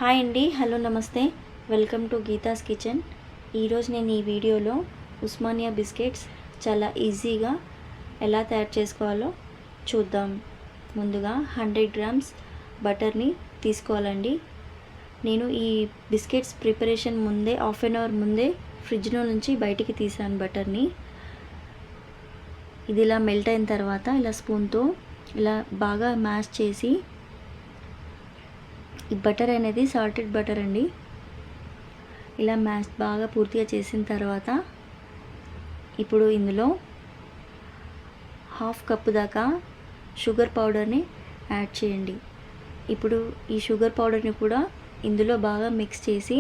Hi అండి, hello నమస్తే, welcome to Geetha's kitchen. ఈరోజు నేను ఈ వీడియోలో ఉస్మానియా బిస్కెట్స్ చాలా ఈజీగా ఎలా తయారు చేసుకోవాలో చూద్దాం. ముందుగా 100 గ్రామ్స్ బటర్ని తీసుకోవాలండి. నేను ఈ బిస్కెట్స్ ప్రిపరేషన్ ముందే హాఫ్ అన్ అవర్ ముందే ఫ్రిడ్జ్లో నుంచి బయటికి తీసాను బటర్ని. ఇది ఇలా మెల్ట్ అయిన తర్వాత ఇలా స్పూన్తో ఇలా బాగా మ్యాష్ చేసి, ఈ బటర్ అనేది సాల్టెడ్ బటర్ అండి. ఇలా మ్యాష్ బాగా పూర్తిగా చేసిన తర్వాత ఇప్పుడు ఇందులో హాఫ్ కప్పు దాకా షుగర్ పౌడర్ని యాడ్ చేయండి. ఇప్పుడు ఈ షుగర్ పౌడర్ని కూడా ఇందులో బాగా మిక్స్ చేసి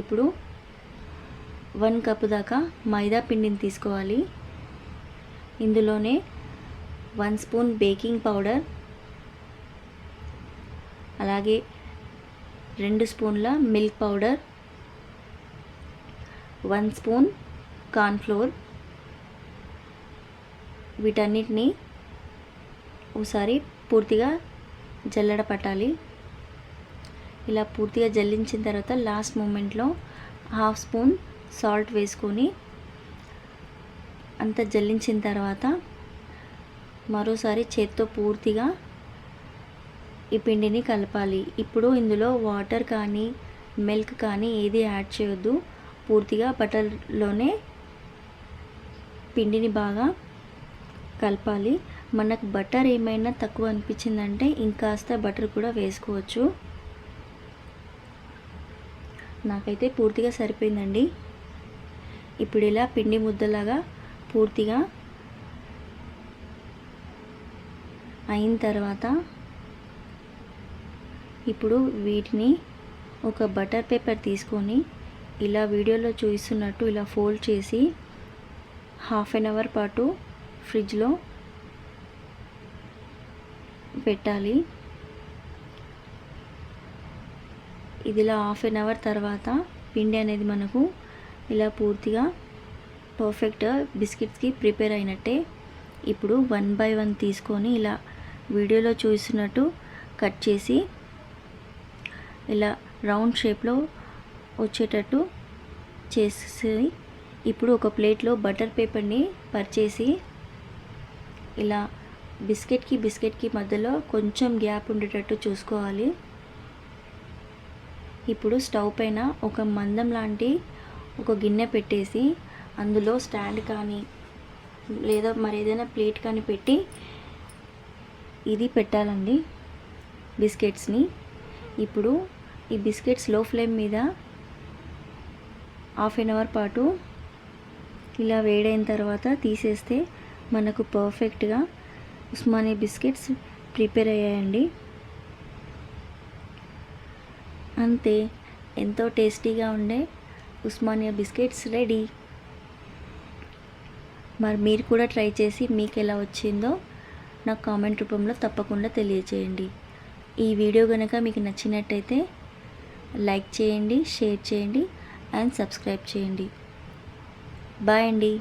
ఇప్పుడు 1 కప్పు దాకా మైదా పిండిని తీసుకోవాలి. ఇందులోనే 1 స్పూన్ బేకింగ్ పౌడర్, అలాగే 2 స్పూన్ల మిల్క్ పౌడర్, 1 స్పూన్ కార్న్ఫ్లోర్, వీటన్నిటిని ఒకసారి పూర్తిగా జల్లెడ పట్టాలి. ఇలా పూర్తిగా జల్లించిన తర్వాత లాస్ట్ మూమెంట్లో హాఫ్ స్పూన్ సాల్ట్ వేసుకొని అంత జల్లించిన తర్వాత మరోసారి చేత్తో పూర్తిగా ఈ పిండిని కలపాలి. ఇప్పుడు ఇందులో వాటర్ కానీ మిల్క్ కానీ ఏది యాడ్ చేయొద్దు. పూర్తిగా బటర్లోనే పిండిని బాగా కలపాలి. మనకు బటర్ ఏమైనా తక్కువ అనిపించిందంటే ఇంకాస్త బటర్ కూడా వేసుకోవచ్చు. నాకైతే పూర్తిగా సరిపోయిందండి. ఇప్పుడు ఇలా పిండి ముద్దలాగా పూర్తిగా అయిన తర్వాత ఇప్పుడు వీటిని ఒక బటర్ పేపర్ తీసుకొని ఇలా వీడియోలో చూపిస్తున్నట్టు ఇలా ఫోల్డ్ చేసి హాఫ్ అన్ అవర్ పాటు ఫ్రిడ్జ్లో పెట్టాలి. ఇదిలా హాఫ్ అన్ అవర్ తర్వాత పిండి అనేది మనకు ఇలా పూర్తిగా పర్ఫెక్ట్గా బిస్కెట్స్కి ప్రిపేర్ అయినట్టే. ఇప్పుడు 1 బై 1 తీసుకొని ఇలా వీడియోలో చూస్తున్నట్టు కట్ చేసి ఇలా రౌండ్ షేప్లో వచ్చేటట్టు చేసి ఇప్పుడు ఒక ప్లేట్లో బటర్ పేపర్ని పరిచేసి ఇలా బిస్కెట్కి మధ్యలో కొంచెం గ్యాప్ ఉండేటట్టు చూసుకోవాలి. ఇప్పుడు స్టవ్ పైన ఒక మందం లాంటి ఒక గిన్నె పెట్టేసి అందులో స్టాండ్ కానీ లేదా మరేదైనా ప్లేట్ కానీ పెట్టి ఇది పెట్టాలండి బిస్కెట్స్ని. ఇప్పుడు ఈ బిస్కెట్స్ లో ఫ్లేమ్ మీద హాఫ్ అన్ అవర్ పాటు ఇలా వేడైన తర్వాత తీసేస్తే మనకు పర్ఫెక్ట్గా ఉస్మానియా బిస్కెట్స్ ప్రిపేర్ అయ్యాయండి. అంతే, ఎంతో టేస్టీగా ఉండే ఉస్మానియా బిస్కెట్స్ రెడీ. మరి మీరు కూడా ట్రై చేసి మీకు ఎలా వచ్చిందో నాకు కామెంట్ రూపంలో తప్పకుండా తెలియజేయండి. ఈ వీడియో కనుక మీకు నచ్చినట్టయితే లైక్ చేయండి, షేర్ చేయండి అండ్ సబ్స్క్రైబ్ చేయండి. బాయ్ అండి.